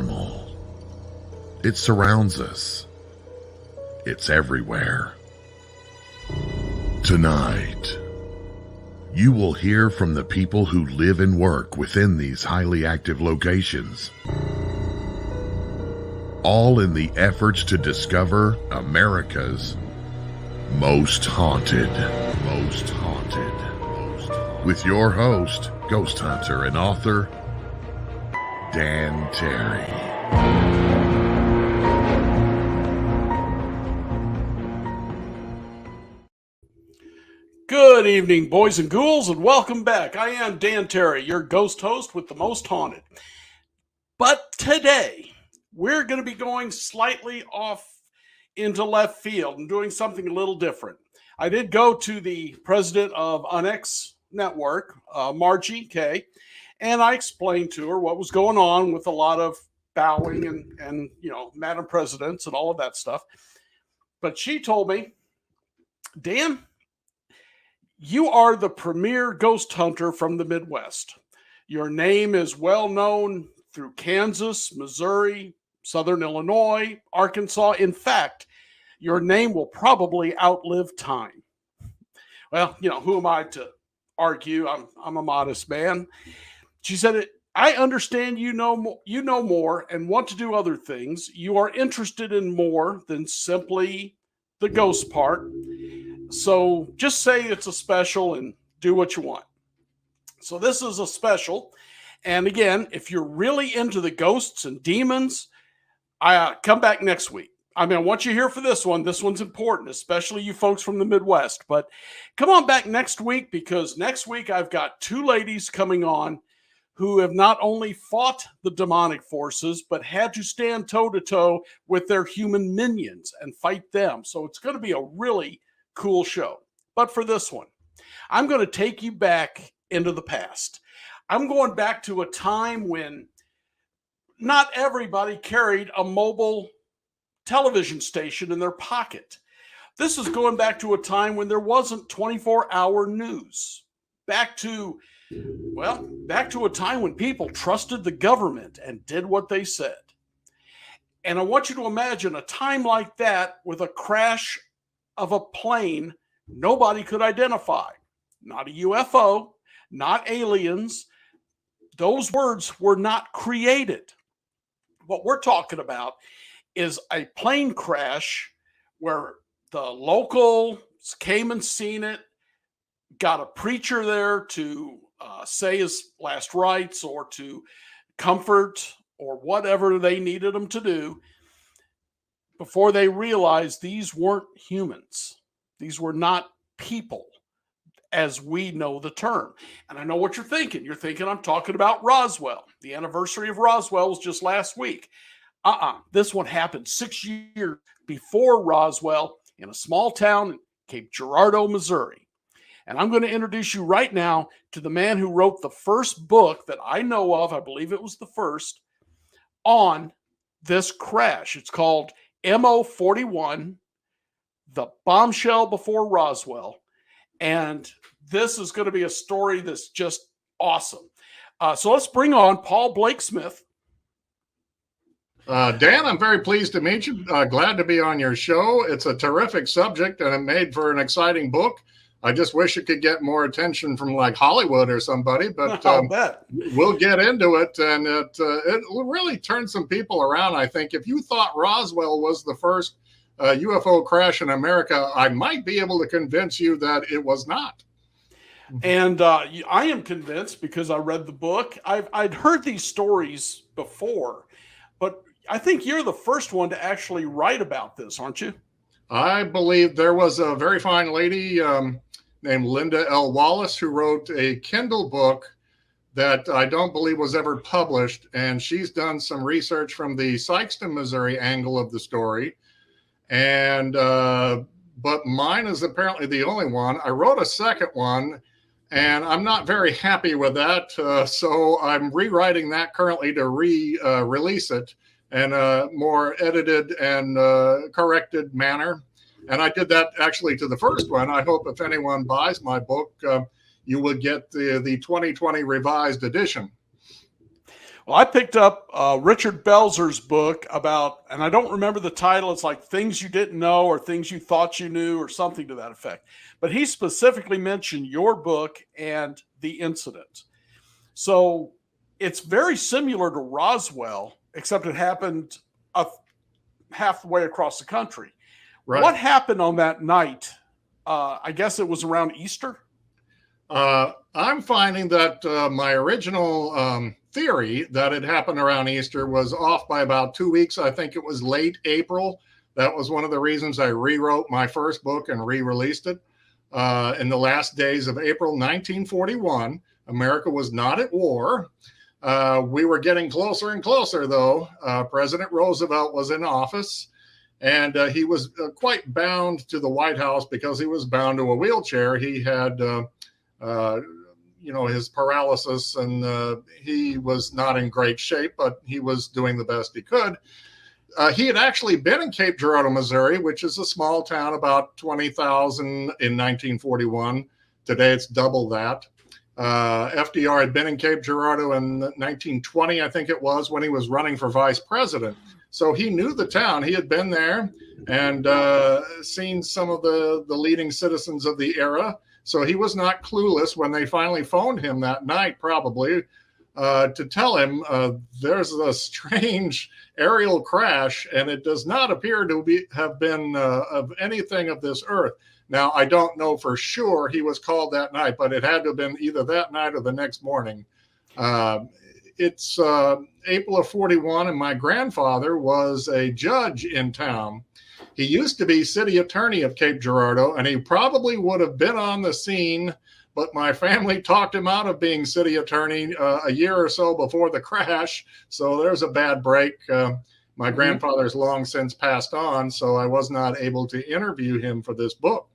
paranormal. It surrounds us. It's everywhere. Tonight, you will hear from the people who live and work within these highly active locations, all in the efforts to discover America's most haunted. With your host, ghost hunter and author, Dan Terry. Good evening, boys and ghouls, and welcome back. I am Dan Terry, your ghost host with the most haunted. But today, we're going to be going slightly off into left field and doing something a little different. I did go to the president of Onyx Network, Margie K., and I explained to her what was going on with a lot of bowing and Madam Presidents and all of that stuff. But she told me, Dan, you are the premier ghost hunter from the Midwest. Your name is well known through Kansas, Missouri, Southern Illinois, Arkansas. In fact, your name will probably outlive time. Well, who am I to argue? I'm a modest man. She said, I understand you know more and want to do other things. You are interested in more than simply the ghost part. So just say it's a special and do what you want. So this is a special. And again, if you're really into the ghosts and demons, come back next week. I want you here for this one. This one's important, especially you folks from the Midwest. But come on back next week, because next week I've got two ladies coming on who have not only fought the demonic forces, but had to stand toe-to-toe with their human minions and fight them. So it's going to be a really cool show. But for this one, I'm going to take you back into the past. I'm going back to a time when not everybody carried a mobile television station in their pocket. This is going back to a time when there wasn't 24-hour news. Back to a time when people trusted the government and did what they said. And I want you to imagine a time like that with a crash of a plane nobody could identify. Not a UFO, not aliens. Those words were not created. What we're talking about is a plane crash where the locals came and seen it, got a preacher there to say his last rites or to comfort or whatever they needed him to do, before they realized these weren't humans. These were not people as we know the term. And I know what you're thinking. You're thinking I'm talking about Roswell. The anniversary of Roswell was just last week. This one happened 6 years before Roswell in a small town in Cape Girardeau, Missouri. And I'm going to introduce you right now to the man who wrote the first book that I know of, I believe it was the first, on this crash. It's called MO41, The Bombshell Before Roswell. And this is going to be a story that's just awesome. So let's bring on Paul Blake Smith. Dan, I'm very pleased to meet you. Glad to be on your show. It's a terrific subject and it made for an exciting book. I just wish it could get more attention from like Hollywood or somebody, but we'll get into it. And it will really turn some people around. I think if you thought Roswell was the first UFO crash in America, I might be able to convince you that it was not. And I am convinced because I read the book. I'd heard these stories before, but I think you're the first one to actually write about this, aren't you? I believe there was a very fine lady named Linda L. Wallace who wrote a Kindle book that I don't believe was ever published. And she's done some research from the Sikeston, Missouri angle of the story. And but mine is apparently the only one. I wrote a second one, and I'm not very happy with that. So I'm rewriting that currently to release it in a more edited and corrected manner. And I did that actually to the first one. I hope if anyone buys my book, you will get the 2020 revised edition. Well, I picked up Richard Belzer's book about, and I don't remember the title. It's like Things You Didn't Know or Things You Thought You Knew or something to that effect. But he specifically mentioned your book and the incident. So it's very similar to Roswell, except it happened halfway across the country. Right. What happened on that night? I guess it was around Easter. I'm finding that my original theory that it happened around Easter was off by about 2 weeks. I think it was late April. That was one of the reasons I rewrote my first book and re-released it. In the last days of April 1941, America was not at war. We were getting closer and closer, though. President Roosevelt was in office, and he was quite bound to the White House because he was bound to a wheelchair. He had his paralysis, and he was not in great shape, but he was doing the best he could. He had actually been in Cape Girardeau, Missouri, which is a small town, about 20,000 in 1941. Today, it's double that. FDR had been in Cape Girardeau in 1920, I think it was, when he was running for vice president. So he knew the town. He had been there and seen some of the leading citizens of the era. So he was not clueless when they finally phoned him that night, probably, to tell him there's a strange aerial crash, and it does not appear to have been of anything of this earth. Now, I don't know for sure he was called that night, but it had to have been either that night or the next morning. It's April of 41, and my grandfather was a judge in town. He used to be city attorney of Cape Girardeau, and he probably would have been on the scene, but my family talked him out of being city attorney a year or so before the crash. So there's a bad break. My grandfather's long since passed on, so I was not able to interview him for this book.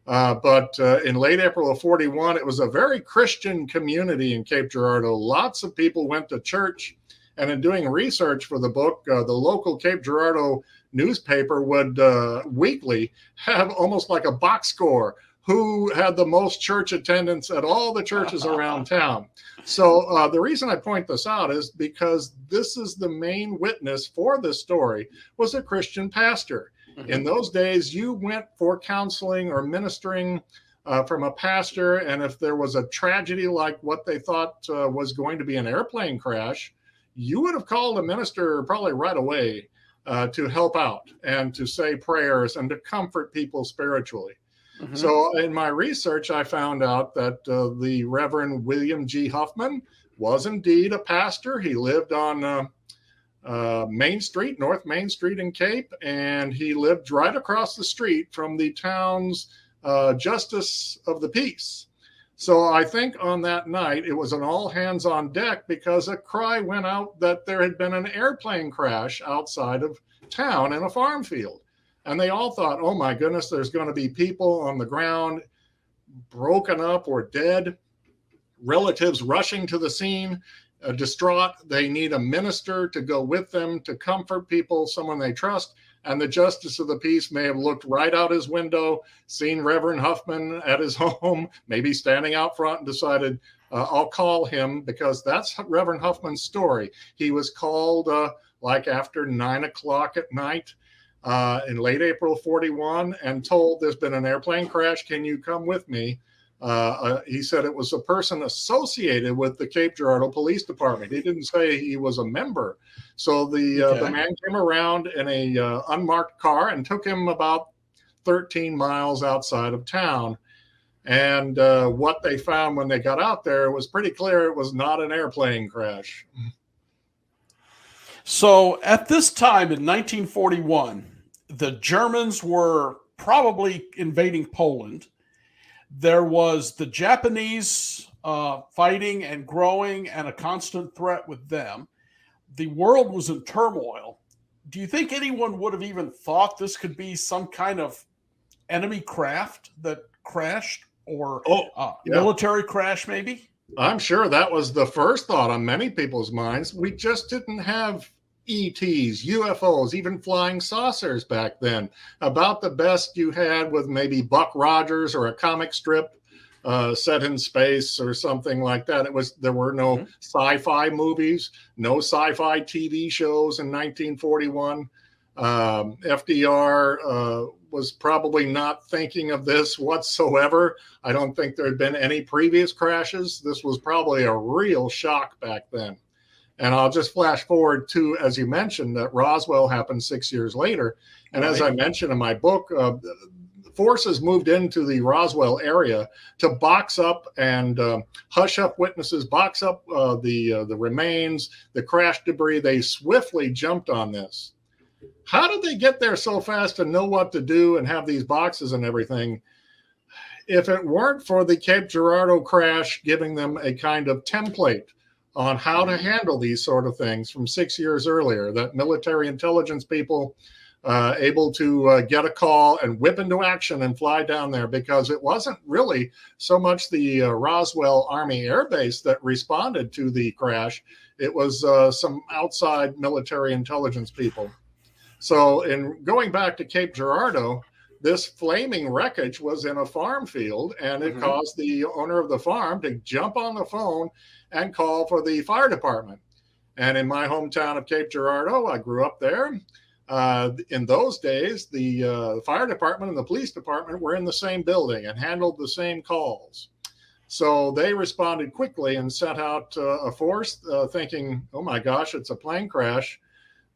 But in late April of 41, it was a very Christian community in Cape Girardeau. Lots of people went to church, and in doing research for the book, the local Cape Girardeau newspaper would weekly have almost like a box score, who had the most church attendance at all the churches around town. So the reason I point this out is because this is the main witness for this story, was a Christian pastor. In those days, you went for counseling or ministering from a pastor, and if there was a tragedy like what they thought was going to be an airplane crash, you would have called a minister probably right away to help out and to say prayers and to comfort people spiritually. So in my research, I found out that the Reverend William G. Huffman was indeed a pastor. He lived on Main Street, North Main Street in Cape, and he lived right across the street from the town's Justice of the Peace. So I think on that night, it was an all hands on deck because a cry went out that there had been an airplane crash outside of town in a farm field. And they all thought, oh my goodness, there's going to be people on the ground broken up or dead, relatives rushing to the scene, distraught. They need a minister to go with them to comfort people, someone they trust. And the Justice of the Peace may have looked right out his window, seen Reverend Huffman at his home, maybe standing out front, and decided, I'll call him, because that's Reverend Huffman's story. He was called like after 9 o'clock at night in late April 41 and told, there's been an airplane crash. Can you come with me? He said it was a person associated with the Cape Girardeau Police Department. He didn't say he was a member. So the man came around in a unmarked car and took him about 13 miles outside of town. And what they found when they got out there was pretty clear. It was not an airplane crash. So at this time in 1941, the Germans were probably invading Poland. There was the Japanese fighting and growing and a constant threat with them. The world was in turmoil. Do you think anyone would have even thought this could be some kind of enemy craft that crashed, or military crash maybe? I'm sure that was the first thought on many people's minds. We just didn't have ETs, UFOs, even flying saucers back then. About the best you had with maybe Buck Rogers or a comic strip set in space or something like that. There were no sci-fi movies, no sci-fi TV shows in 1941. FDR was probably not thinking of this whatsoever. I don't think there had been any previous crashes. This was probably a real shock back then. And I'll just flash forward to, as you mentioned, that Roswell happened 6 years later. And as I mentioned in my book, forces moved into the Roswell area to box up and hush up witnesses, box up the remains, the crash debris. They swiftly jumped on this. How did they get there so fast and know what to do and have these boxes and everything? If it weren't for the Cape Girardeau crash giving them a kind of template on how to handle these sort of things from 6 years earlier, that military intelligence people able to get a call and whip into action and fly down there, because it wasn't really so much the Roswell Army Air Base that responded to the crash. It was some outside military intelligence people. So in going back to Cape Girardeau, this flaming wreckage was in a farm field, and it caused the owner of the farm to jump on the phone and call for the fire department. And in my hometown of Cape Girardeau, I grew up there. In those days, the fire department and the police department were in the same building and handled the same calls. So they responded quickly and sent out a force thinking, oh my gosh, it's a plane crash.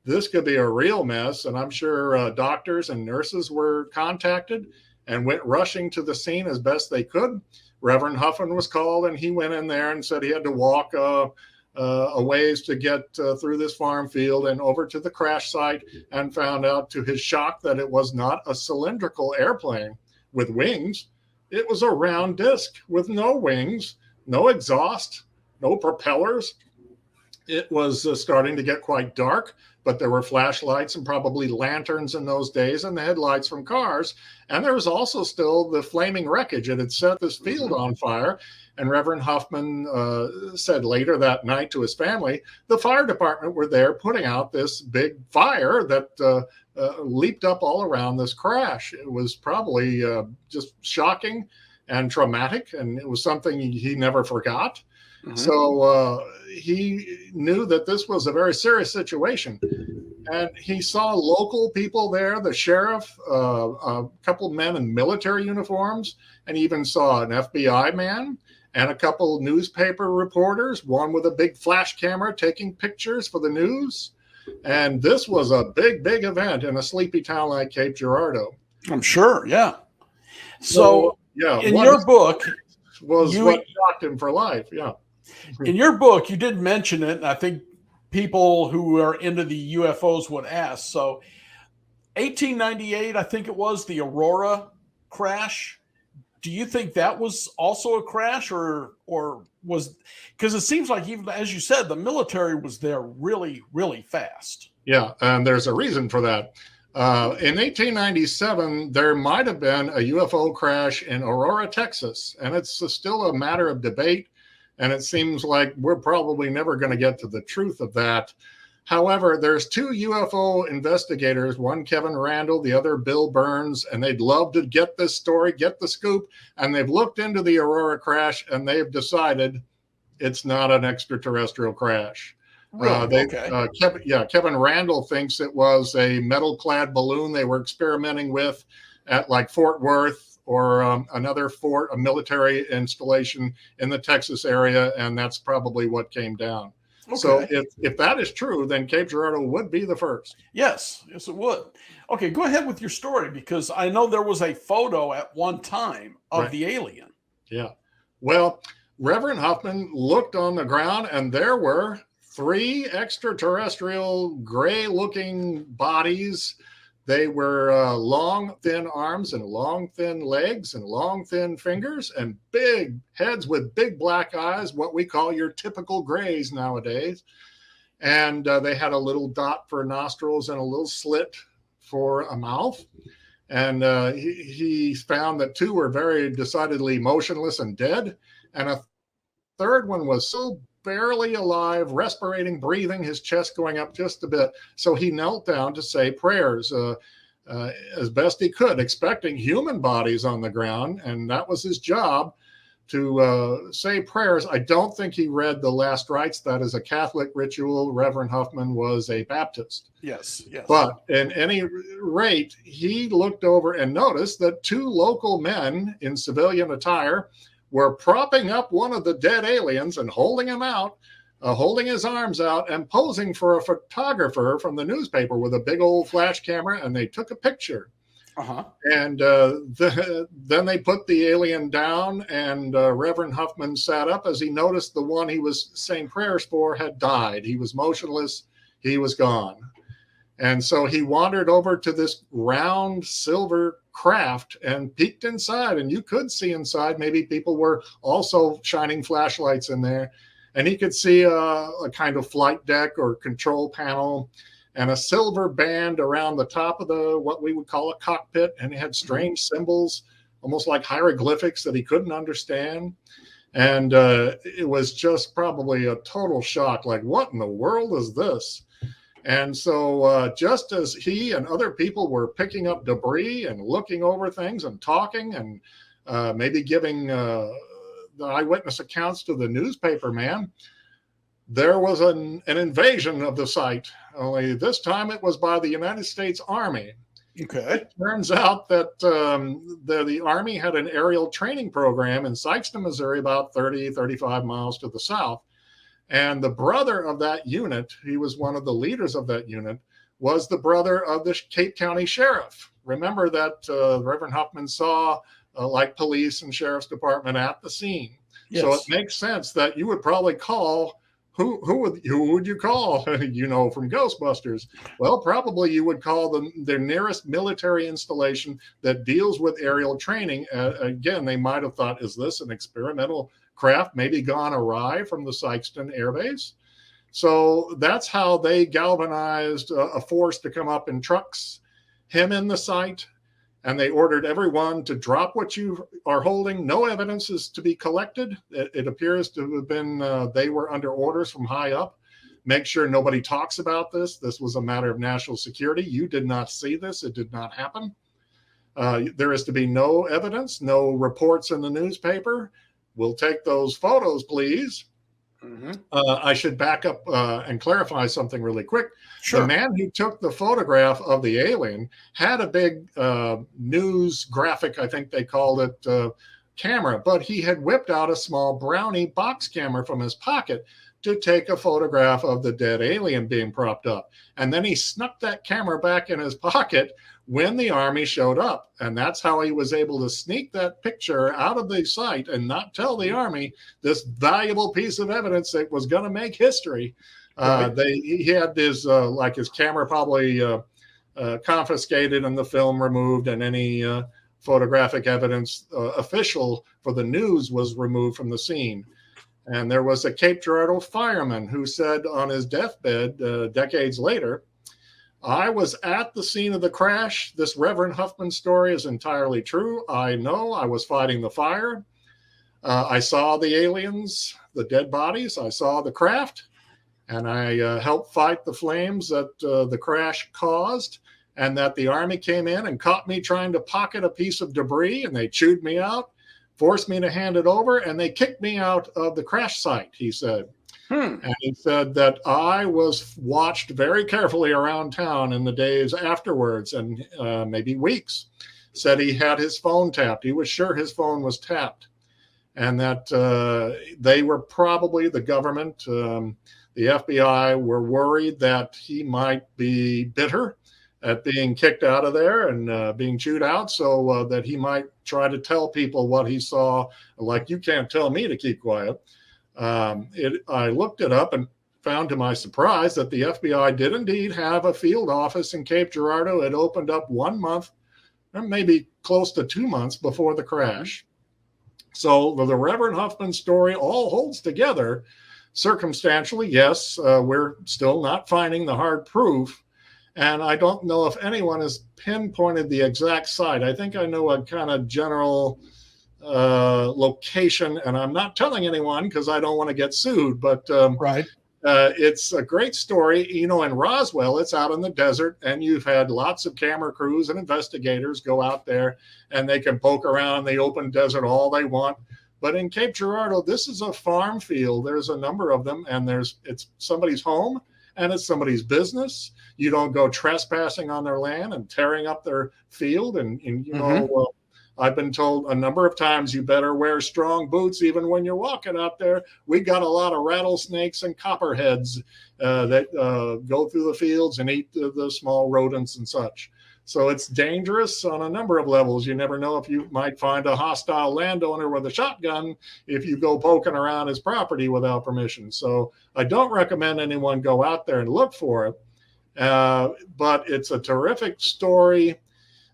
This could be a real mess. And I'm sure doctors and nurses were contacted and went rushing to the scene as best they could. Reverend Huffman was called, and he went in there and said he had to walk a ways to get through this farm field and over to the crash site, and found out to his shock that it was not a cylindrical airplane with wings. It was a round disc with no wings, no exhaust, no propellers. It was starting to get quite dark, but there were flashlights and probably lanterns in those days, and the headlights from cars. And there was also still the flaming wreckage. It had set this field on fire. And Reverend Huffman said later that night to his family, the fire department were there putting out this big fire that leaped up all around this crash. It was probably just shocking and traumatic, and it was something he never forgot. So he knew that this was a very serious situation. And he saw local people there, the sheriff, a couple men in military uniforms, and even saw an FBI man and a couple newspaper reporters, one with a big flash camera taking pictures for the news. And this was a big, big event in a sleepy town like Cape Girardeau. I'm sure, yeah. So yeah, in your book, was what shocked him for life, yeah. In your book, you did mention it, and I think people who are into the UFOs would ask. So 1898, I think it was, the Aurora crash. Do you think that was also a crash, or was, because it seems like, even as you said, the military was there really, really fast. Yeah, and there's a reason for that. In 1897, there might have been a UFO crash in Aurora, Texas, and it's still a matter of debate. And it seems like we're probably never going to get to the truth of that. However, there's two UFO investigators, one Kevin Randall, the other Bill Burns, and they'd love to get this story, get the scoop. And they've looked into the Aurora crash, and they've decided it's not an extraterrestrial crash. Really? Okay. Kevin Randall thinks it was a metal-clad balloon they were experimenting with at like Fort Worth, or another fort, a military installation in the Texas area, and that's probably what came down. Okay. So if that is true, then Cape Girardeau would be the first. Yes, it would. Okay, go ahead with your story, because I know there was a photo at one time of the alien. Yeah. Well, Reverend Huffman looked on the ground, and there were 3 extraterrestrial gray-looking bodies. They were long, thin arms and long, thin legs and long, thin fingers and big heads with big black eyes, what we call your typical grays nowadays. And they had a little dot for nostrils and a little slit for a mouth. And he found that 2 were very decidedly motionless and dead. And a third one was so barely alive, respirating, breathing, his chest going up just a bit. So he knelt down to say prayers as best he could, expecting human bodies on the ground, and that was his job. to say prayers. I don't think he read the last rites. That is a Catholic ritual. Reverend Huffman was a Baptist. Yes, yes. But in any rate, he looked over and noticed that two local men in civilian attire were propping up one of the dead aliens and holding him out, holding his arms out and posing for a photographer from the newspaper with a big old flash camera, and they took a picture. And then they put the alien down, and Reverend Huffman sat up as he noticed the one he was saying prayers for had died. He was motionless. He was gone. And so he wandered over to this round silver craft and peeked inside, and you could see inside. Maybe people were also shining flashlights in there, and he could see a kind of flight deck or control panel and a silver band around the top of the what we would call a cockpit, and it had strange symbols, almost like hieroglyphics that he couldn't understand. And it was just probably a total shock, like, what in the world is this? And so just as he and other people were picking up debris and looking over things and talking and maybe giving the eyewitness accounts to the newspaper man, there was an invasion of the site. Only this time it was by the United States Army. Okay. It turns out that the Army had an aerial training program in Sikeston, Missouri, about 35 miles to the south. And the brother of that unit, he was one of the leaders of that unit, was the brother of the Cape County Sheriff. Remember that Reverend Huffman saw like police and sheriff's department at the scene. Yes. So it makes sense that you would probably call, who would you call? You know, from Ghostbusters. Well, probably you would call their nearest military installation that deals with aerial training. Again, they might have thought, is this an experimental craft maybe gone awry from the Sikeston Air Base? So that's how they galvanized a force to come up in trucks, him in the site, and they ordered everyone to drop what you are holding. No evidence is to be collected. It appears to have been, they were under orders from high up. Make sure nobody talks about this. This was a matter of national security. You did not see this. It did not happen. There is to be no evidence, no reports in the newspaper. We'll take those photos, please. Mm-hmm. I should back up and clarify something really quick. Sure. The man who took the photograph of the alien had a big news graphic, I think they called it, camera, but he had whipped out a small Brownie box camera from his pocket to take a photograph of the dead alien being propped up. And then he snuck that camera back in his pocket when the Army showed up. And that's how he was able to sneak that picture out of the site and not tell the Army this valuable piece of evidence that was going to make history. Right. He had his, like his camera probably confiscated and the film removed, and any photographic evidence official for the news was removed from the scene. And there was a Cape Girardeau fireman who said on his deathbed decades later, I was at the scene of the crash. This Reverend Huffman story is entirely true. I know I was fighting the fire. I saw the aliens, the dead bodies. I saw the craft, and I helped fight the flames that the crash caused, and that the Army came in and caught me trying to pocket a piece of debris, and they chewed me out, forced me to hand it over, and they kicked me out of the crash site, he said. And he said that I was watched very carefully around town in the days afterwards, and maybe weeks. Said he had his phone tapped. He was sure his phone was tapped, and that they were probably, the government, the FBI, were worried that he might be bitter at being kicked out of there and being chewed out, so that he might try to tell people what he saw. Like, you can't tell me to keep quiet. I looked it up and found to my surprise that the FBI did indeed have a field office in Cape Girardeau. It opened up 1 month, or maybe close to 2 months before the crash. So the Reverend Huffman story all holds together. Circumstantially, yes, we're still not finding the hard proof. And I don't know if anyone has pinpointed the exact site. I think I know a kind of general location, and I'm not telling anyone because I don't want to get sued, but right. It's a great story. You know, in Roswell, it's out in the desert, and you've had lots of camera crews and investigators go out there, and they can poke around in the open desert all they want. But in Cape Girardeau, this is a farm field. There's a number of them, and it's somebody's home and it's somebody's business. You don't go trespassing on their land and tearing up their field. And you know, I've been told a number of times you better wear strong boots even when you're walking out there. We got a lot of rattlesnakes and copperheads that go through the fields and eat the small rodents and such. So it's dangerous on a number of levels. You never know if you might find a hostile landowner with a shotgun if you go poking around his property without permission. So I don't recommend anyone go out there and look for it. But it's a terrific story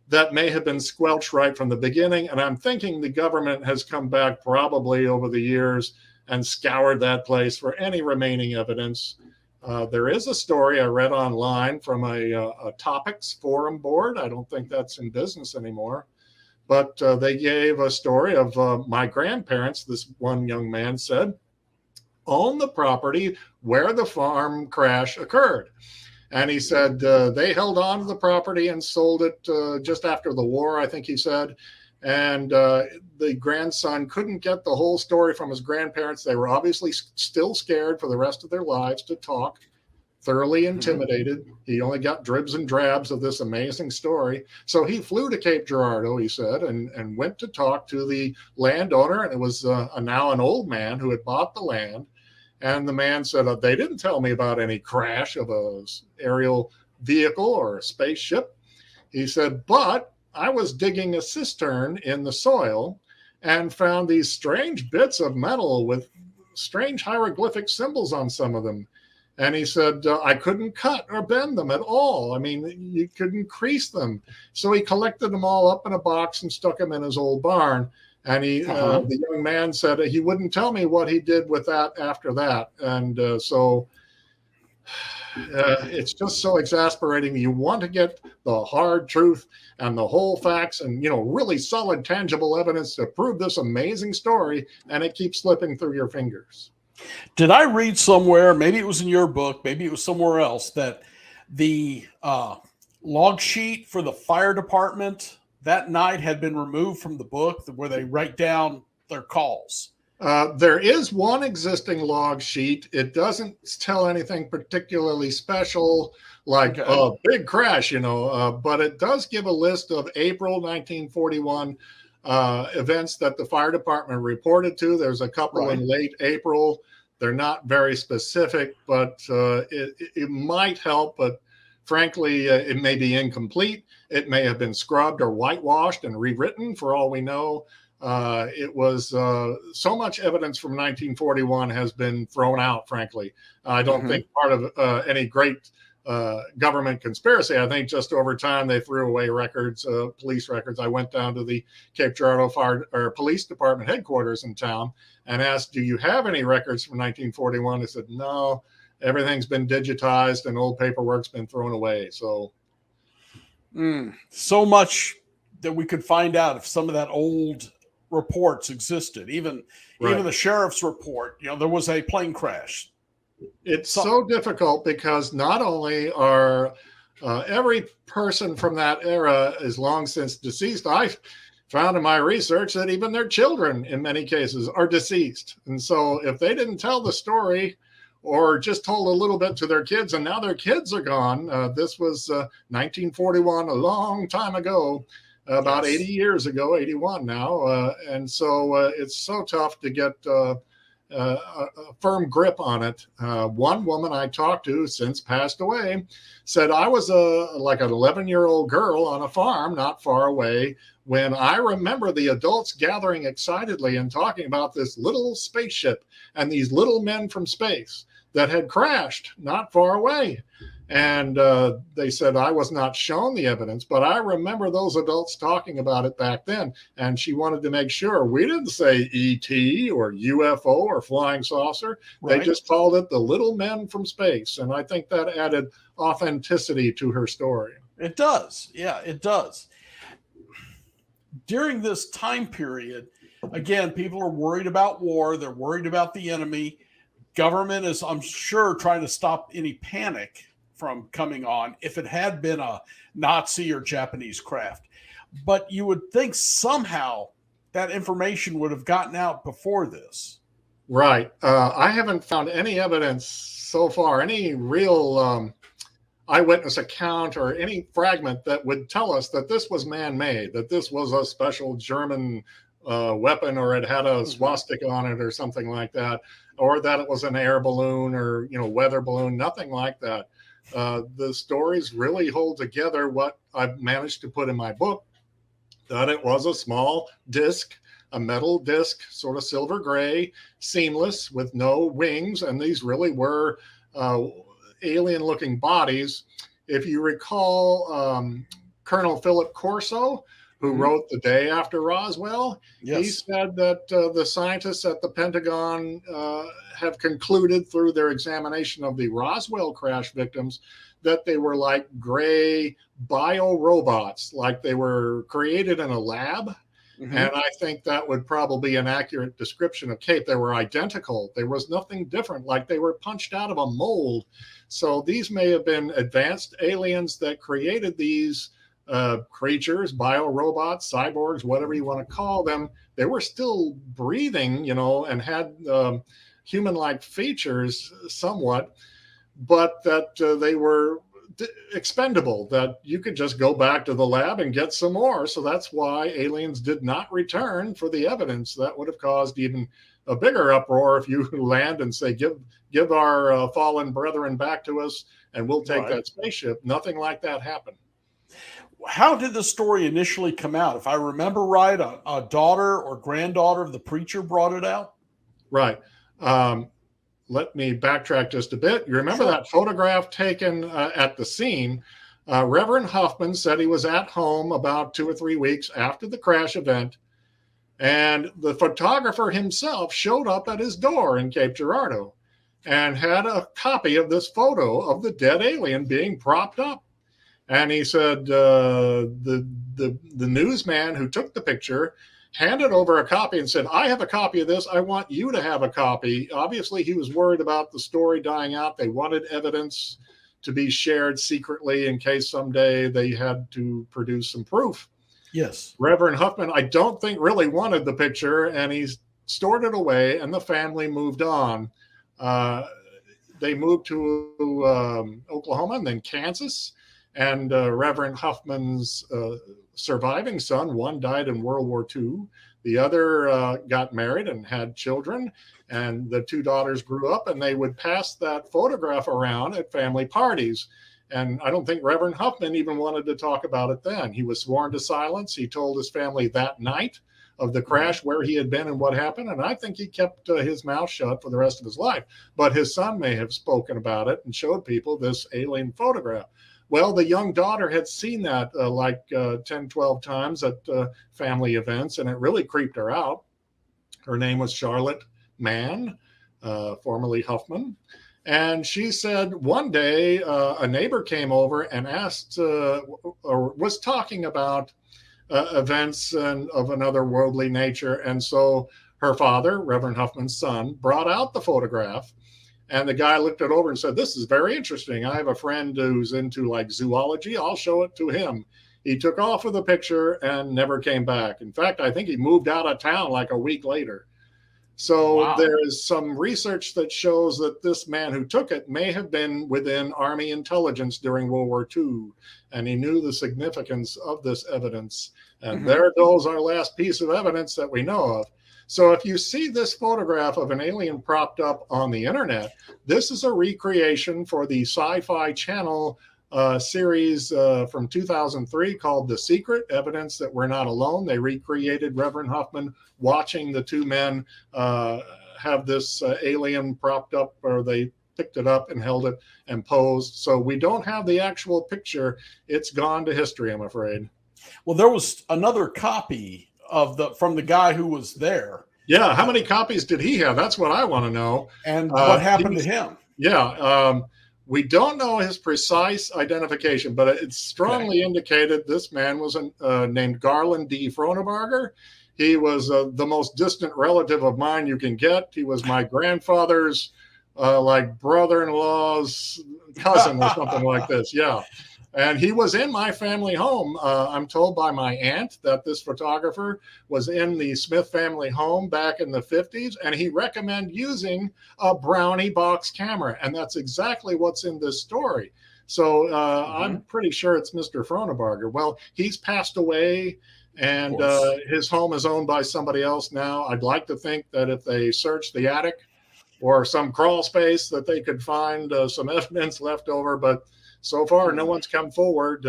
that may have been squelched right from the beginning. And I'm thinking the government has come back probably over the years and scoured that place for any remaining evidence. There is a story I read online from a topics forum board. I don't think that's in business anymore. But they gave a story of my grandparents, this one young man said, own the property where the farm crash occurred. And he said they held on to the property and sold it just after the war, I think he said. And the grandson couldn't get the whole story from his grandparents. They were obviously still scared for the rest of their lives to talk, thoroughly intimidated. He only got dribs and drabs of this amazing story. So he flew to Cape Girardeau, he said, and went to talk to the landowner. And it was now an old man who had bought the land. And the man said, they didn't tell me about any crash of a aerial vehicle or a spaceship. He said, but I was digging a cistern in the soil and found these strange bits of metal with strange hieroglyphic symbols on some of them. And he said, I couldn't cut or bend them at all. I mean, you couldn't crease them. So he collected them all up in a box and stuck them in his old barn. And the young man said he wouldn't tell me what he did with that after that. And so it's just so exasperating. You want to get the hard truth and the whole facts and, you know, really solid, tangible evidence to prove this amazing story, and it keeps slipping through your fingers. Did I read somewhere, maybe it was in your book, maybe it was somewhere else, that the log sheet for the fire department that night had been removed from the book where they write down their calls? There is one existing log sheet. It doesn't tell anything particularly special, like a big crash, you know, but it does give a list of April 1941 events that the fire department reported to. There's a couple in late April. They're not very specific, but it might help. But frankly, it may be incomplete. It may have been scrubbed or whitewashed and rewritten for all we know. It was so much evidence from 1941 has been thrown out, frankly. I don't think part of any great government conspiracy. I think just over time they threw away records, police records. I went down to the Cape Girardeau Fire or Police Department headquarters in town and asked, do you have any records from 1941? They said, no, everything's been digitized and old paperwork's been thrown away. So so much that we could find out if some of that old reports existed, even the sheriff's report, you know, there was a plane crash. It's so difficult because not only are every person from that era is long since deceased. I found in my research that even their children in many cases are deceased. And so if they didn't tell the story or just told a little bit to their kids and now their kids are gone, this was 1941, a long time ago. About 80 years ago, 81 now. And so it's so tough to get a firm grip on it. One woman I talked to, since passed away, said, I was like an 11-year-old girl on a farm not far away when I remember the adults gathering excitedly and talking about this little spaceship and these little men from space that had crashed not far away. And they said, I was not shown the evidence, but I remember those adults talking about it back then. And she wanted to make sure we didn't say ET or UFO or flying saucer. Right. They just called it the little men from space. And I think that added authenticity to her story. It does. Yeah, it does. During this time period, again, people are worried about war. They're worried about the enemy. Government is, I'm sure, trying to stop any panic from coming on if it had been a Nazi or Japanese craft. But you would think somehow that information would have gotten out before this. Right. I haven't found any evidence so far, any real eyewitness account or any fragment that would tell us that this was man-made, that this was a special German weapon, or it had a swastika on it or something like that, or that it was an air balloon or, weather balloon, nothing like that. The stories really hold together what I've managed to put in my book, that it was a small disc, a metal disc, sort of silver gray, seamless, with no wings. And these really were alien looking bodies. If you recall, Colonel Philip Corso, who wrote The Day After Roswell, he said that the scientists at the Pentagon have concluded through their examination of the Roswell crash victims that they were like gray bio-robots, like they were created in a lab. And I think that would probably be an accurate description of Cape. They were identical. There was nothing different, like they were punched out of a mold. So these may have been advanced aliens that created these creatures, bio-robots, cyborgs, whatever you want to call them. They were still breathing, and had human-like features somewhat, but that they were expendable, that you could just go back to the lab and get some more. So that's why aliens did not return for the evidence. That would have caused even a bigger uproar if you land and say, give our fallen brethren back to us and we'll take that spaceship. Nothing like that happened. How did the story initially come out? If I remember right, a daughter or granddaughter of the preacher brought it out? Right. Let me backtrack just a bit. You remember that photograph taken at the scene? Reverend Huffman said he was at home about 2 or 3 weeks after the crash event, and the photographer himself showed up at his door in Cape Girardeau and had a copy of this photo of the dead alien being propped up. And he said the newsman who took the picture handed over a copy and said, I have a copy of this. I want you to have a copy. Obviously, he was worried about the story dying out. They wanted evidence to be shared secretly in case someday they had to produce some proof. Yes. Reverend Huffman, I don't think really wanted the picture, and he stored it away, and the family moved on. They moved to Oklahoma and then Kansas. And Reverend Huffman's surviving son, one died in World War II. The other got married and had children. And the 2 daughters grew up, and they would pass that photograph around at family parties. And I don't think Reverend Huffman even wanted to talk about it then. He was sworn to silence. He told his family that night of the crash where he had been and what happened. And I think he kept his mouth shut for the rest of his life. But his son may have spoken about it and showed people this alien photograph. Well, the young daughter had seen that 10, 12 times at family events, and it really creeped her out. Her name was Charlotte Mann, formerly Huffman. And she said one day a neighbor came over and asked or was talking about events of another worldly nature. And so her father, Reverend Huffman's son, brought out the photograph. And the guy looked it over and said, this is very interesting. I have a friend who's into like zoology. I'll show it to him. He took off with the picture and never came back. In fact, I think he moved out of town like a week later. So there is some research that shows that this man who took it may have been within Army intelligence during World War II. And he knew the significance of this evidence. And there goes our last piece of evidence that we know of. So if you see this photograph of an alien propped up on the internet, this is a recreation for the Sci-Fi Channel series from 2003 called The Secret, Evidence That We're Not Alone. They recreated Reverend Huffman watching the 2 men have this alien propped up, or they picked it up and held it and posed. So we don't have the actual picture. It's gone to history, I'm afraid. Well, there was another copy from the guy who was there. Yeah, how many copies did he have? That's what I want to know. And what happened to him? Yeah, we don't know his precise identification, but it's strongly indicated this man was named Garland D. Fronebarger. He was the most distant relative of mine you can get. He was my grandfather's brother-in-law's cousin or something like this. Yeah. And he was in my family home. I'm told by my aunt that this photographer was in the Smith family home back in the 50s, and he recommended using a brownie box camera. And that's exactly what's in this story. So I'm pretty sure it's Mr. Fronebarger. Well, he's passed away, and his home is owned by somebody else now. I'd like to think that if they search the attic or some crawl space, that they could find some evidence left over. But so far, no one's come forward.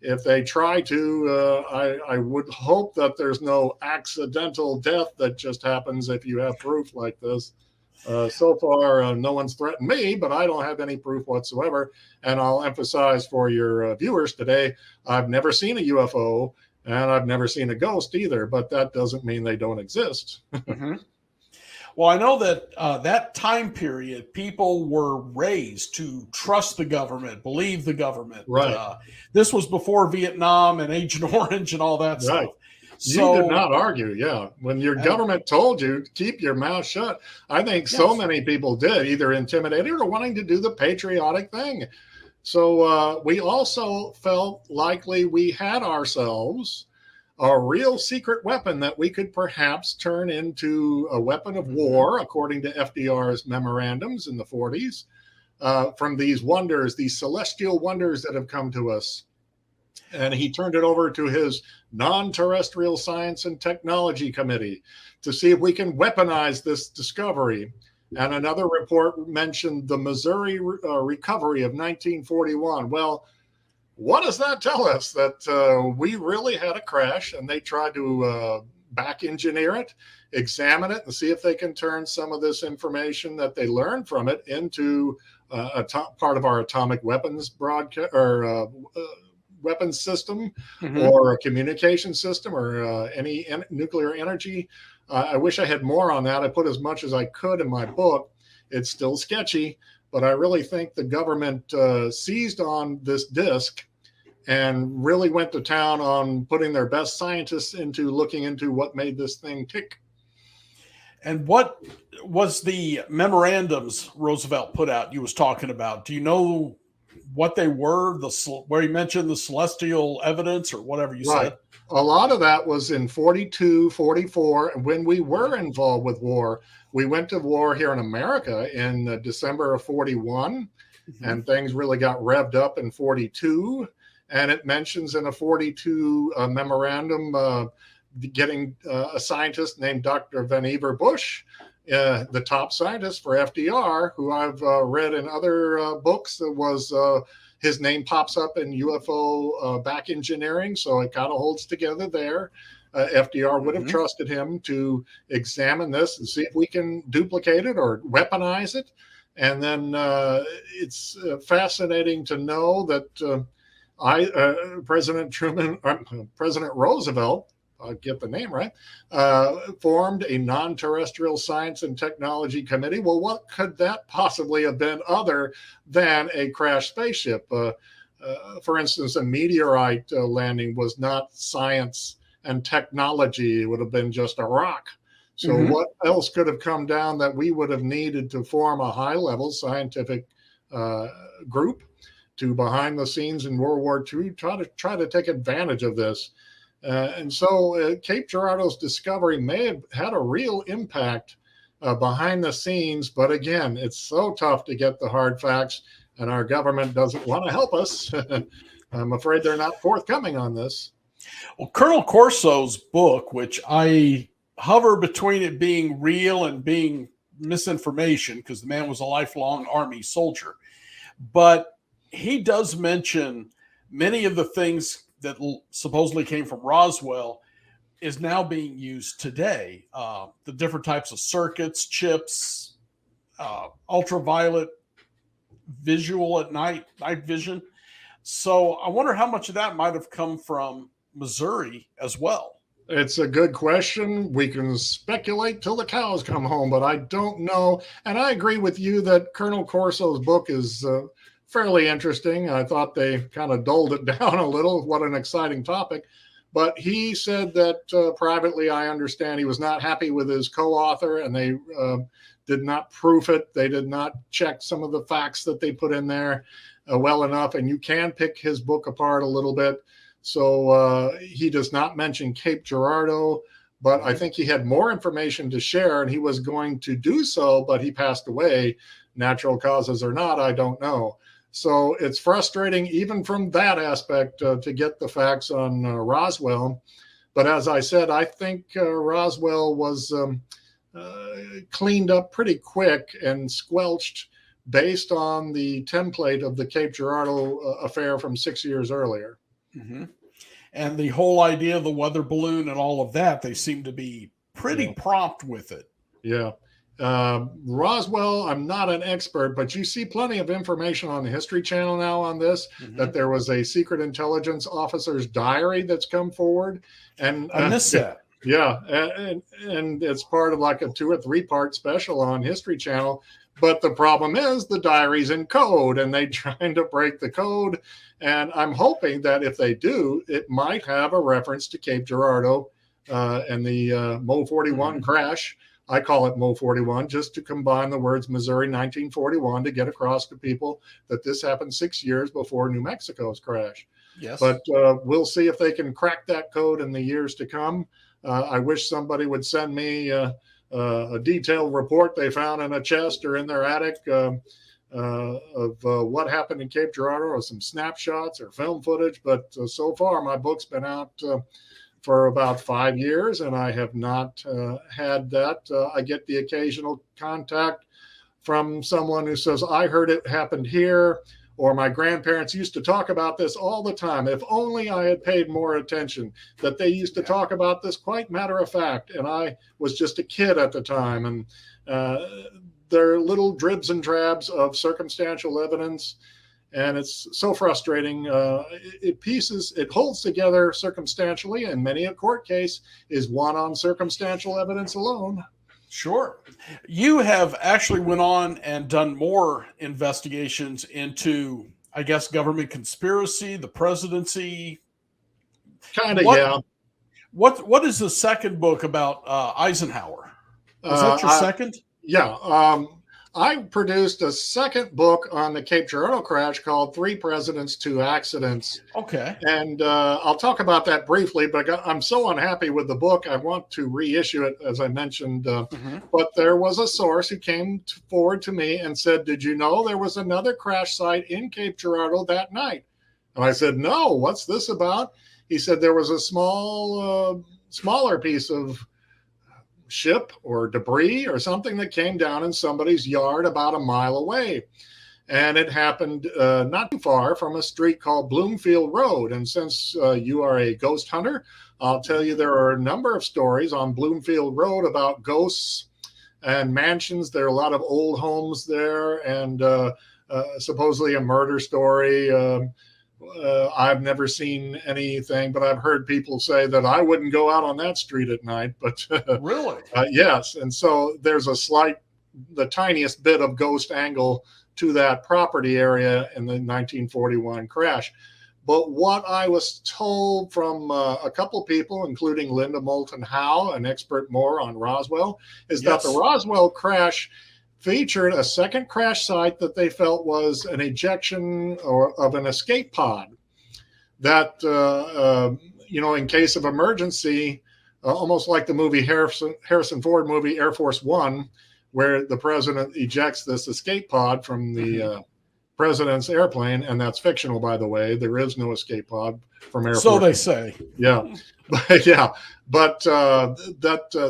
If they try to, I would hope that there's no accidental death that just happens if you have proof like this. So far, no one's threatened me, but I don't have any proof whatsoever. And I'll emphasize for your viewers today, I've never seen a UFO, and I've never seen a ghost either, but that doesn't mean they don't exist. Well, I know that that time period, people were raised to trust the government, believe the government. Right. This was before Vietnam and Agent Orange and all that stuff. So, you did not argue, when your government told you keep your mouth shut. I think so many people did, either intimidated or wanting to do the patriotic thing. So we also felt likely we had ourselves a real secret weapon that we could perhaps turn into a weapon of war, according to FDR's memorandums in the 40s, from these wonders, these celestial wonders that have come to us. And he turned it over to his Non-Terrestrial Science and Technology Committee to see if we can weaponize this discovery. And another report mentioned the Missouri recovery of 1941. Well, what does that tell us? That we really had a crash, and they tried to back engineer it, examine it, and see if they can turn some of this information that they learned from it into a part of our atomic weapons broadcast or weapons system, or a communication system, or any nuclear energy. I wish I had more on that. I put as much as I could in my book. It's still sketchy, but I really think the government seized on this disk and really went to town on putting their best scientists into looking into what made this thing tick. And what was the memorandums Roosevelt put out you was talking about? Do you know what they were, where you mentioned the celestial evidence or whatever you said? A lot of that was in 42, 44. And when we were involved with war, we went to war here in America in December of 41, and things really got revved up in 42. And it mentions in a 42 memorandum getting a scientist named Dr. Vannevar Bush, the top scientist for FDR, who I've read in other books. That was his name pops up in UFO back engineering, so it kind of holds together there. FDR would have trusted him to examine this and see if we can duplicate it or weaponize it. And then it's fascinating to know that President Roosevelt, I'll get the name right, formed a Non-Terrestrial Science and Technology Committee. Well, what could that possibly have been other than a crashed spaceship? For instance, a meteorite landing was not science and technology. It would have been just a rock. So what else could have come down that we would have needed to form a high-level scientific group to, behind the scenes in World War II, try to take advantage of this? And so Cape Girardeau's discovery may have had a real impact behind the scenes. But again, it's so tough to get the hard facts, and our government doesn't want to help us. I'm afraid they're not forthcoming on this. Well, Colonel Corso's book, which I hover between it being real and being misinformation, because the man was a lifelong Army soldier, but he does mention many of the things that supposedly came from Roswell is now being used today. The different types of circuits, chips, ultraviolet visual at night vision. So I wonder how much of that might have come from Missouri as well. It's a good question. We can speculate till the cows come home, but I don't know. And I agree with you that Colonel Corso's book is fairly interesting. I thought they kind of dulled it down a little. What an exciting topic. But he said that privately, I understand, he was not happy with his co-author, and they did not proof it. They did not check some of the facts that they put in there. well enough, and you can pick his book apart a little bit. So he does not mention Cape Girardeau, but I think he had more information to share, and he was going to do so, but he passed away. Natural causes or not, I don't know. So it's frustrating even from that aspect to get the facts on Roswell. But as I said, I think Roswell was cleaned up pretty quick and squelched based on the template of the Cape Girardeau affair from 6 years earlier. Mm-hmm. And the whole idea of the weather balloon and all of that, they seem to be pretty prompt with it. Yeah. Roswell, I'm not an expert, but you see plenty of information on the History Channel now on this, that there was a secret intelligence officer's diary that's come forward. And I missed that. Yeah. And it's part of like a 2 or 3 part special on History Channel. But the problem is the diary's in code and they're trying to break the code. And I'm hoping that if they do, it might have a reference to Cape Girardeau and the Mo 41 crash. I call it Mo 41 just to combine the words Missouri 1941 to get across to people that this happened 6 years before New Mexico's crash. Yes. But we'll see if they can crack that code in the years to come. I wish somebody would send me a detailed report they found in a chest or in their attic of what happened in Cape Girardeau, or some snapshots or film footage. But so far, my book's been out for about 5 years, and I have not had that. I get the occasional contact from someone who says, I heard it happened here, or my grandparents used to talk about this all the time. If only I had paid more attention, that they used to talk about this quite matter of fact, and I was just a kid at the time. And there are little dribs and drabs of circumstantial evidence, and it's so frustrating. It holds together circumstantially, and many a court case is won on circumstantial evidence alone. Sure. You have actually went on and done more investigations into, I guess, government conspiracy, the presidency. Kind of, yeah. What is the second book about Eisenhower? Was that your second? Yeah. I produced a second book on the Cape Girardeau crash called 3 Presidents, 2 Accidents. Okay. And I'll talk about that briefly, but I'm so unhappy with the book, I want to reissue it, as I mentioned. But there was a source who came forward to me and said, did you know there was another crash site in Cape Girardeau that night? And I said, no, what's this about? He said there was a smaller piece of ship or debris or something that came down in somebody's yard about a mile away. And it happened not too far from a street called Bloomfield Road. And since you are a ghost hunter, I'll tell you there are a number of stories on Bloomfield Road about ghosts and mansions. There are a lot of old homes there, and supposedly a murder story. I've never seen anything, but I've heard people say that I wouldn't go out on that street at night. But really, yes. And so there's the tiniest bit of ghost angle to that property area in the 1941 crash. But what I was told from a couple people, including Linda Moulton Howe, an expert more on Roswell, is that the Roswell crash featured a second crash site that they felt was an ejection of an escape pod that, in case of emergency, almost like the movie Harrison Ford movie Air Force One, where the president ejects this escape pod from the president's airplane. And that's fictional, by the way. There is no escape pod from Air Force. So they say. Yeah. But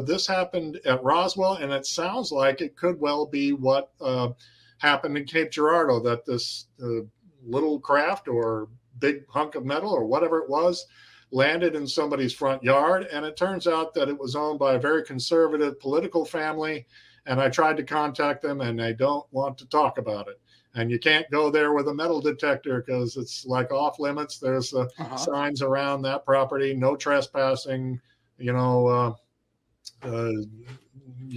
this happened at Roswell, and it sounds like it could well be what happened in Cape Girardeau, that this little craft or big hunk of metal or whatever it was landed in somebody's front yard. And it turns out that it was owned by a very conservative political family. And I tried to contact them, and they don't want to talk about it. And you can't go there with a metal detector because it's like off limits. There's signs around that property, no trespassing. You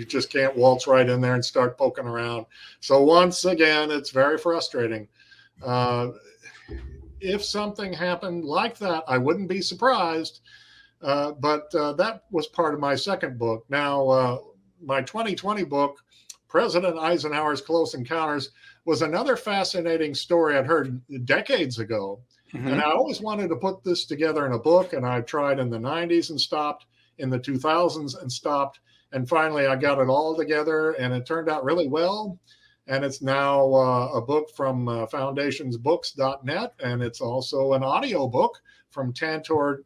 just can't waltz right in there and start poking around. So once again, it's very frustrating. If something happened like that, I wouldn't be surprised. But that was part of my second book. Now, my 2020 book, President Eisenhower's Close Encounters, was another fascinating story I'd heard decades ago. Mm-hmm. And I always wanted to put this together in a book, and I tried in the 90s and stopped, in the 2000s and stopped. And finally, I got it all together, and it turned out really well. And it's now a book from foundationsbooks.net, and it's also an audio book from tantor.com.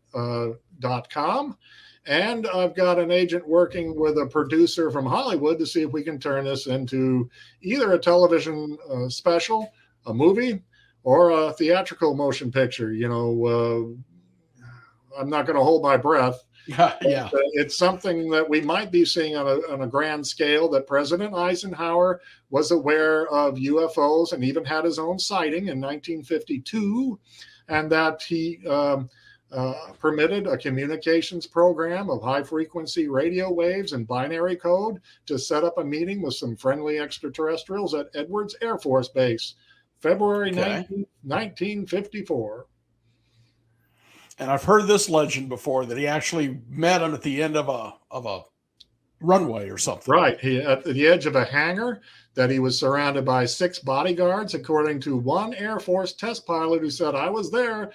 And I've got an agent working with a producer from Hollywood to see if we can turn this into either a television special, a movie, or a theatrical motion picture. You know, I'm not going to hold my breath. Yeah. It's something that we might be seeing on a grand scale, that President Eisenhower was aware of UFOs and even had his own sighting in 1952, and that he permitted a communications program of high-frequency radio waves and binary code to set up a meeting with some friendly extraterrestrials at Edwards Air Force Base, February 1954. And I've heard this legend before, that he actually met him at the end of a runway or something. Right. He at the edge of a hangar, that he was surrounded by 6 bodyguards, according to one Air Force test pilot who said, "I was there.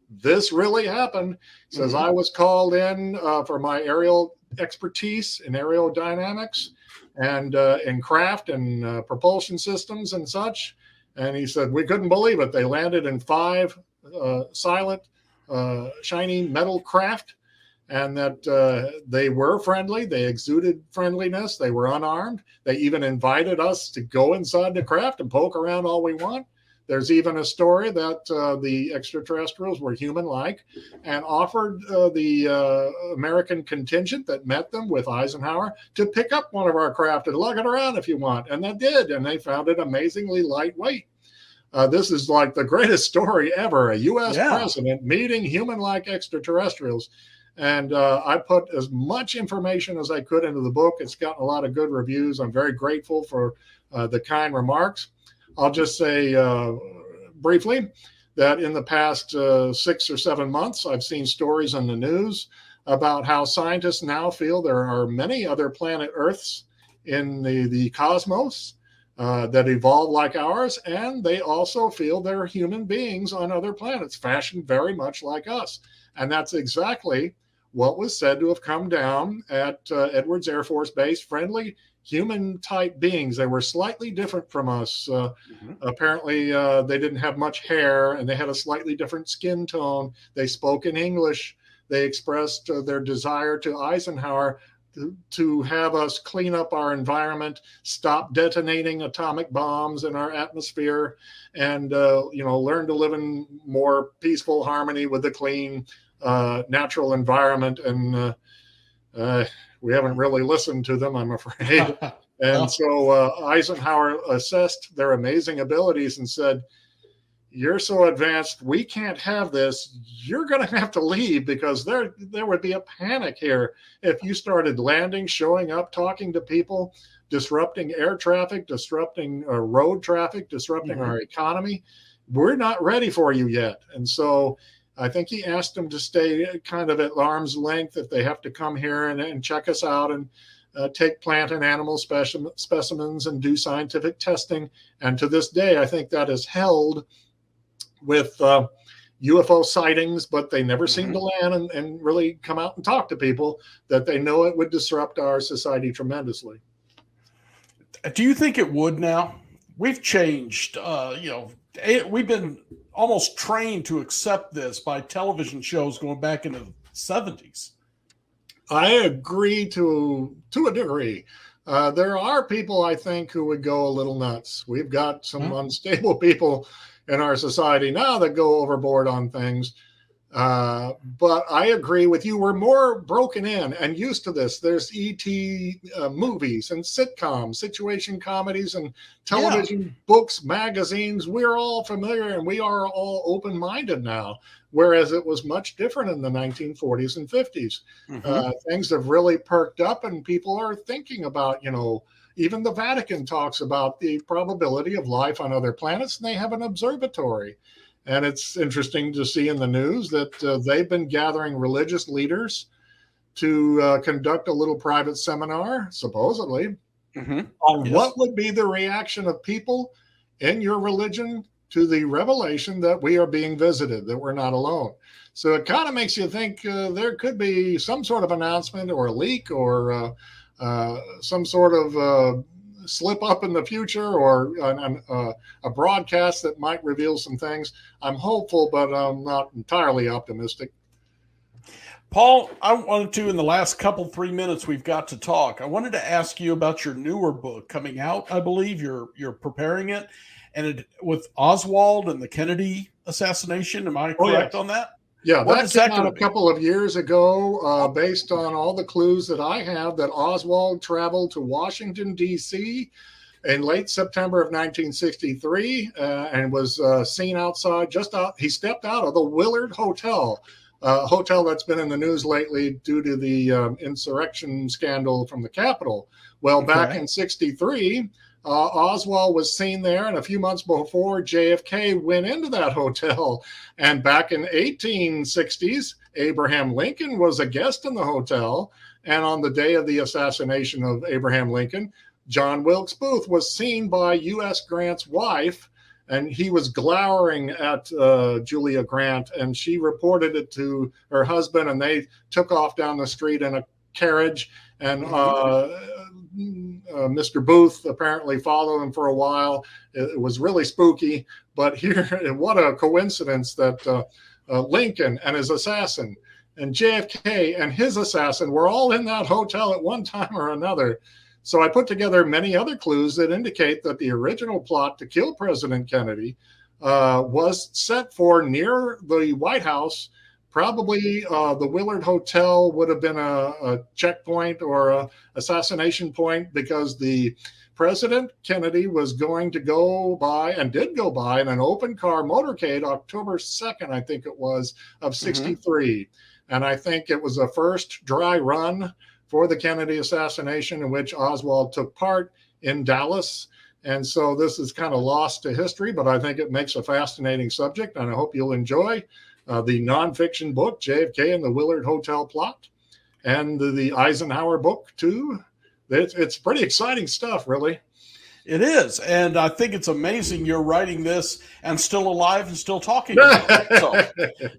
This really happened." He says, "I was called in for my aerial expertise in aerodynamics and in craft and propulsion systems and such." And he said, "We couldn't believe it. They landed in 5 silent, shiny metal craft, and that they were friendly. They exuded friendliness. They were unarmed. They even invited us to go inside the craft and poke around all we want." There's even a story that the extraterrestrials were human-like and offered the American contingent that met them with Eisenhower to pick up one of our craft and lug it around if you want. And they did, and they found it amazingly lightweight. This is like the greatest story ever, a U.S. president meeting human-like extraterrestrials. And I put as much information as I could into the book. It's gotten a lot of good reviews. I'm very grateful for the kind remarks. I'll just say briefly that in the past 6 or 7 months, I've seen stories in the news about how scientists now feel there are many other planet Earths in the cosmos that evolve like ours, and they also feel there are human beings on other planets fashioned very much like us. And that's exactly what was said to have come down at Edwards Air Force Base, friendly human-type beings. They were slightly different from us. Apparently, they didn't have much hair, and they had a slightly different skin tone. They spoke in English. They expressed their desire to Eisenhower to have us clean up our environment, stop detonating atomic bombs in our atmosphere, and learn to live in more peaceful harmony with the clean, natural environment. And we haven't really listened to them, I'm afraid. And so Eisenhower assessed their amazing abilities and said, "You're so advanced, we can't have this. You're going to have to leave, because there would be a panic here if you started landing, showing up, talking to people, disrupting air traffic, disrupting road traffic, disrupting our economy. We're not ready for you yet." And so I think he asked them to stay kind of at arm's length if they have to come here and check us out and take plant and animal specimens and do scientific testing. And to this day, I think that is held with UFO sightings, but they never seem to land and really come out and talk to people, that they know it would disrupt our society tremendously. Do you think it would now? We've changed, we've been almost trained to accept this by television shows going back into the 70s. I agree to a degree. There are people, I think, who would go a little nuts. We've got some unstable people in our society now that go overboard on things. But I agree with you. We're more broken in and used to this. There's ET movies and sitcoms, situation comedies, and television, books, magazines. We're all familiar, and we are all open-minded now, whereas it was much different in the 1940s and 50s. Things have really perked up, and people are thinking about, even the Vatican talks about the probability of life on other planets, and they have an observatory. And it's interesting to see in the news that they've been gathering religious leaders to conduct a little private seminar, supposedly, on what would be the reaction of people in your religion to the revelation that we are being visited, that we're not alone. So it kind of makes you think there could be some sort of announcement or a leak or some sort of slip up in the future, or a broadcast that might reveal some things. I'm hopeful, but I'm not entirely optimistic. Paul, I wanted to, in the last 3 minutes we've got to talk, I wanted to ask you about your newer book coming out. I believe you're preparing it, and with Oswald and the Kennedy assassination. Am I correct on that? Yeah, that came out a couple of years ago, based on all the clues that I have that Oswald traveled to Washington, D.C. in late September of 1963 and was seen outside, he stepped out of the Willard Hotel, hotel that's been in the news lately due to the insurrection scandal from the Capitol. Well, back in 63, Oswald was seen there, and a few months before, JFK went into that hotel. And back in 1860s, Abraham Lincoln was a guest in the hotel. And on the day of the assassination of Abraham Lincoln, John Wilkes Booth was seen by U.S. Grant's wife, and he was glowering at Julia Grant, and she reported it to her husband, and they took off down the street in a carriage, and Mr. Booth apparently followed him for a while. It was really spooky, but here, what a coincidence that Lincoln and his assassin and JFK and his assassin were all in that hotel at one time or another. So I put together many other clues that indicate that the original plot to kill President Kennedy was set for near the White House. Probably the Willard Hotel would have been a checkpoint or a assassination point, because the President Kennedy was going to go by, and did go by, in an open car motorcade October 2nd, I think it was, of 63. And I think it was the first dry run for the Kennedy assassination in which Oswald took part in Dallas. And so this is kind of lost to history, but I think it makes a fascinating subject, and I hope you'll enjoy the nonfiction book, JFK and the Willard Hotel Plot, and the Eisenhower book, too. It's pretty exciting stuff, really. It is. And I think it's amazing you're writing this and still alive and still talking about it. So.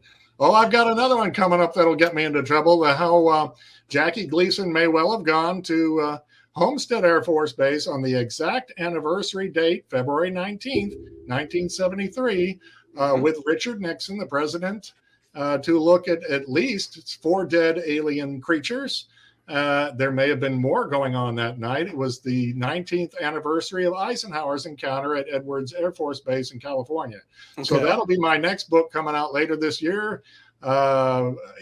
Oh, I've got another one coming up that'll get me into trouble. How Jackie Gleason may well have gone to Homestead Air Force Base on the exact anniversary date, February 19th, 1973, with Richard Nixon, the president, to look at least 4 dead alien creatures. There may have been more going on that night. It was the 19th anniversary of Eisenhower's encounter at Edwards Air Force Base in California. Okay. So that'll be my next book coming out later this year.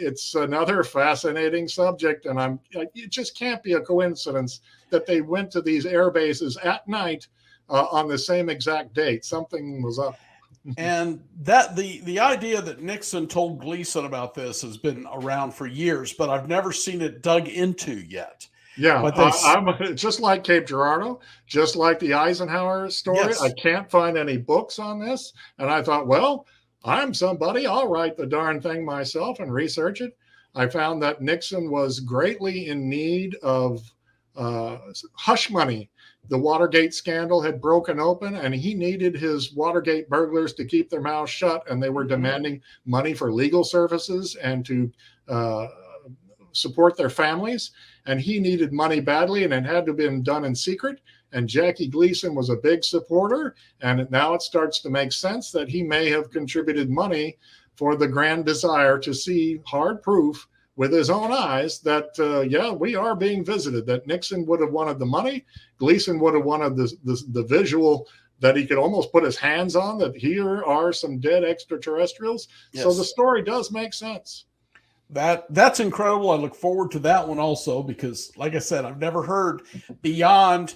It's another fascinating subject, and it just can't be a coincidence that they went to these air bases at night on the same exact date. Something was up. And that the idea that Nixon told Gleason about this has been around for years, but I've never seen it dug into yet. Yeah, but I'm just like Cape Girardeau, just like the Eisenhower story. Yes. I can't find any books on this, and I thought, well, I'm somebody. I'll write the darn thing myself and research it. I found that Nixon was greatly in need of hush money. The Watergate scandal had broken open, and he needed his Watergate burglars to keep their mouths shut, and they were demanding money for legal services and to support their families. And he needed money badly, and it had to have been done in secret. And Jackie Gleason was a big supporter, and now it starts to make sense that he may have contributed money for the grand desire to see hard proof with his own eyes that, we are being visited, that Nixon would have wanted the money. Gleason would have wanted the visual that he could almost put his hands on, that here are some dead extraterrestrials. Yes. So the story does make sense. That's incredible. I look forward to that one also, because like I said, I've never heard beyond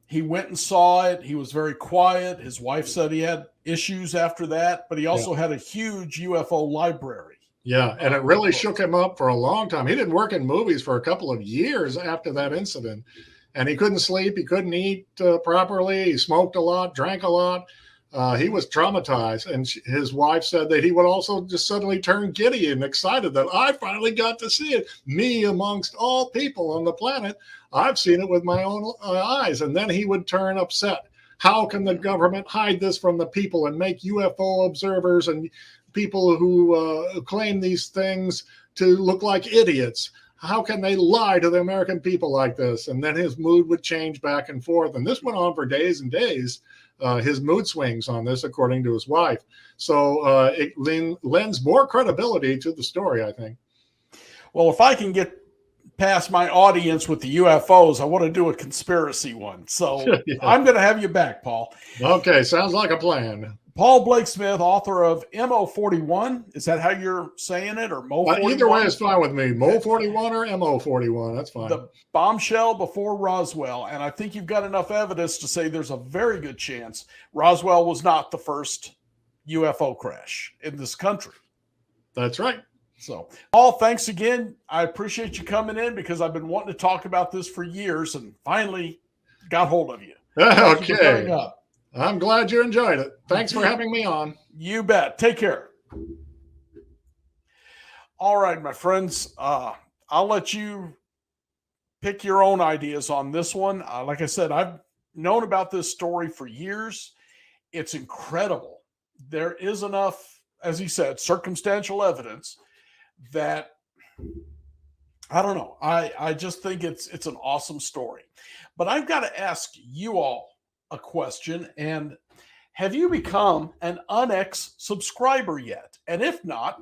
he went and saw it. He was very quiet. His wife said he had issues after that, but he also had a huge UFO library. Yeah, and it really shook him up for a long time. He didn't work in movies for a couple of years after that incident, and he couldn't sleep. He couldn't eat properly. He smoked a lot, drank a lot. He was traumatized, and his wife said that he would also just suddenly turn giddy and excited that I finally got to see it. Me amongst all people on the planet, I've seen it with my own eyes. And then he would turn upset how can the government hide this from the people and make UFO observers and people who claim these things to look like idiots? How can they lie to the American people like this? And then his mood would change back and forth. And this went on for days and days, his mood swings on this, according to his wife. So it lends more credibility to the story, I think. Well, if I can get past my audience with the UFOs, I want to do a conspiracy one. So yeah. I'm going to have you back, Paul. Okay, sounds like a plan. Paul Blake Smith, author of MO41. Is that how you're saying it, or Mo41? Either way is fine with me. Mo41 or MO41, that's fine. The bombshell before Roswell. And I think you've got enough evidence to say there's a very good chance Roswell was not the first UFO crash in this country. That's right. So, Paul, thanks again. I appreciate you coming in because I've been wanting to talk about this for years and finally got hold of you. Okay. I'm glad you enjoyed it. Thanks for having me on. You bet. Take care. All right, my friends. I'll let you pick your own ideas on this one. Like I said, I've known about this story for years. It's incredible. There is enough, as he said, circumstantial evidence that, I don't know. I just think it's an awesome story. But I've got to ask you all a question. And have you become an UNX subscriber yet? And if not,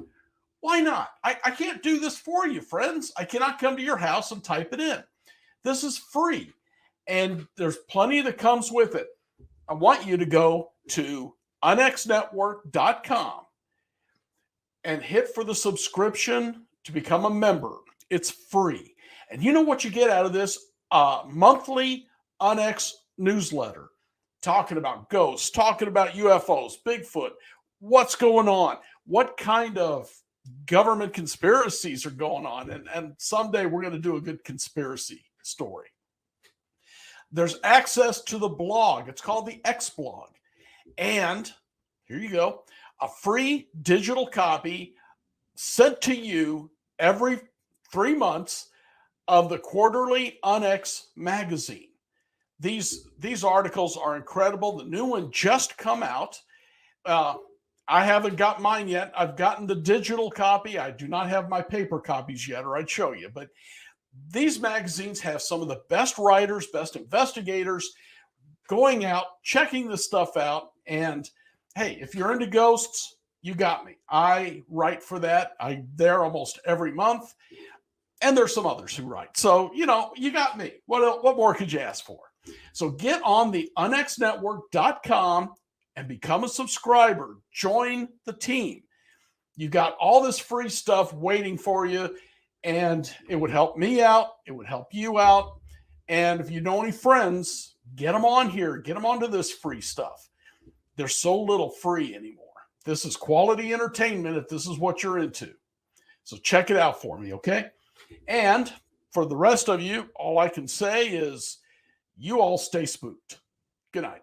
why not? I can't do this for you, friends. I cannot come to your house and type it in. This is free. And there's plenty that comes with it. I want you to go to unxnetwork.com and hit for the subscription to become a member. It's free. And you know what you get out of this? Monthly UNX newsletter talking about ghosts, talking about UFOs, Bigfoot, what's going on, what kind of government conspiracies are going on. And someday we're going to do a good conspiracy story. There's access to the blog. It's called the X blog. And here you go. A free digital copy sent to you every 3 months of the quarterly UNX magazine. These articles are incredible. The new one just come out. I haven't got mine yet. I've gotten the digital copy. I do not have my paper copies yet, or I'd show you. But these magazines have some of the best writers, best investigators going out, checking this stuff out. And hey, if you're into ghosts, you got me. I write for that. I'm there almost every month. And there's some others who write. So, you got me. What more could you ask for? So get on the unxnetwork.com and become a subscriber. Join the team. You got all this free stuff waiting for you, and it would help me out. It would help you out. And if you know any friends, get them on here. Get them onto this free stuff. There's so little free anymore. This is quality entertainment if this is what you're into. So check it out for me, okay? And for the rest of you, all I can say is you all stay spooked. Good night.